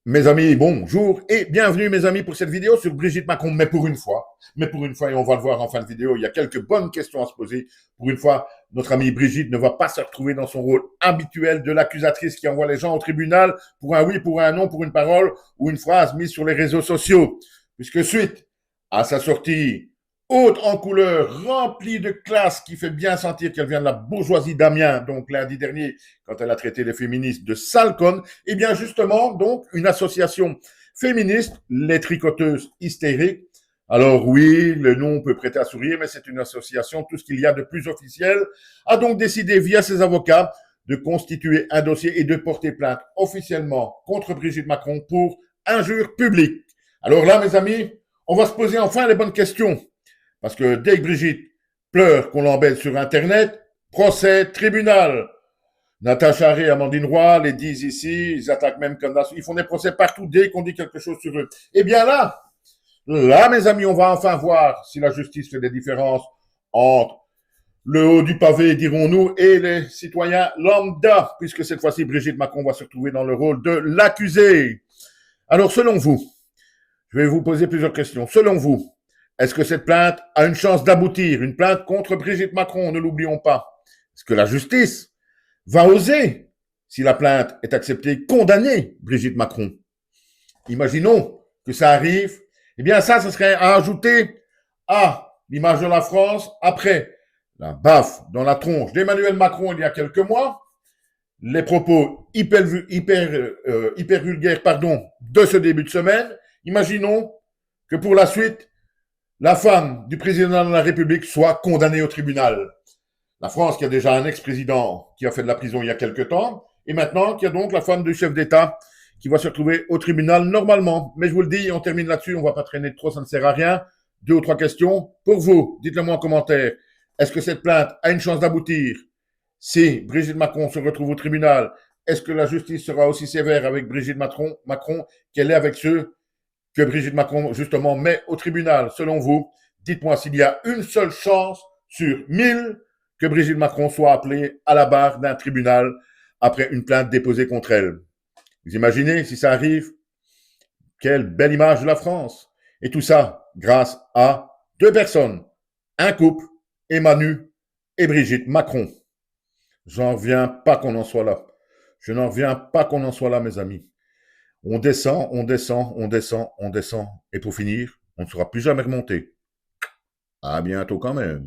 Mes amis, bonjour et bienvenue mes amis pour cette vidéo sur Brigitte Macron, mais pour une fois, et on va le voir en fin de vidéo, il y a quelques bonnes questions à se poser. Pour une fois, notre amie Brigitte ne va pas se retrouver dans son rôle habituel de l'accusatrice qui envoie les gens au tribunal pour un oui, pour un non, pour une parole ou une phrase mise sur les réseaux sociaux. Puisque suite à sa sortie haute en couleur, remplie de classe, qui fait bien sentir qu'elle vient de la bourgeoisie d'Amiens, donc lundi dernier, quand elle a traité les féministes de sales connes, et bien justement, donc, une association féministe, les tricoteuses hystériques. Alors oui, le nom peut prêter à sourire, mais c'est une association, tout ce qu'il y a de plus officiel, a donc décidé via ses avocats de constituer un dossier et de porter plainte officiellement contre Brigitte Macron pour injure publique. Alors là, mes amis, on va se poser enfin les bonnes questions. Parce que dès que Brigitte pleure qu'on l'embête sur Internet, procès, tribunal. Natacha Harry, Amandine Roy, les disent ici, ils attaquent même Candace, ils font des procès partout dès qu'on dit quelque chose sur eux. Eh bien là, mes amis, on va enfin voir si la justice fait des différences entre le haut du pavé, dirons-nous, et les citoyens lambda, puisque cette fois-ci, Brigitte Macron va se retrouver dans le rôle de l'accusé. Alors, selon vous, je vais vous poser plusieurs questions. Selon vous, est-ce que cette plainte a une chance d'aboutir? Une plainte contre Brigitte Macron, ne l'oublions pas. Est-ce que la justice va oser, si la plainte est acceptée, condamner Brigitte Macron? Imaginons que ça arrive. Eh bien, ça, ce serait à ajouter à l'image de la France après la baffe dans la tronche d'Emmanuel Macron il y a quelques mois, les propos hyper vulgaires de ce début de semaine. Imaginons que pour la suite, la femme du président de la République soit condamnée au tribunal. La France qui a déjà un ex-président qui a fait de la prison il y a quelque temps, et maintenant qui a donc la femme du chef d'État qui va se retrouver au tribunal normalement. Mais je vous le dis, on termine là-dessus, on ne va pas traîner trop, ça ne sert à rien. 2 ou 3 questions pour vous. Dites-le moi en commentaire. Est-ce que cette plainte a une chance d'aboutir? Si Brigitte Macron se retrouve au tribunal, est-ce que la justice sera aussi sévère avec Brigitte Macron qu'elle est avec ceux que Brigitte Macron, justement, met au tribunal? Selon vous, dites-moi s'il y a une seule chance sur 1000 que Brigitte Macron soit appelée à la barre d'un tribunal après une plainte déposée contre elle. Vous imaginez si ça arrive? Quelle belle image de la France. Et tout ça grâce à 2 personnes, un couple, Emmanuel et Brigitte Macron. J'en reviens pas qu'on en soit là. Je n'en reviens pas qu'on en soit là, mes amis. On descend, on descend, on descend, on descend. Et pour finir, on ne sera plus jamais remonté. À bientôt quand même.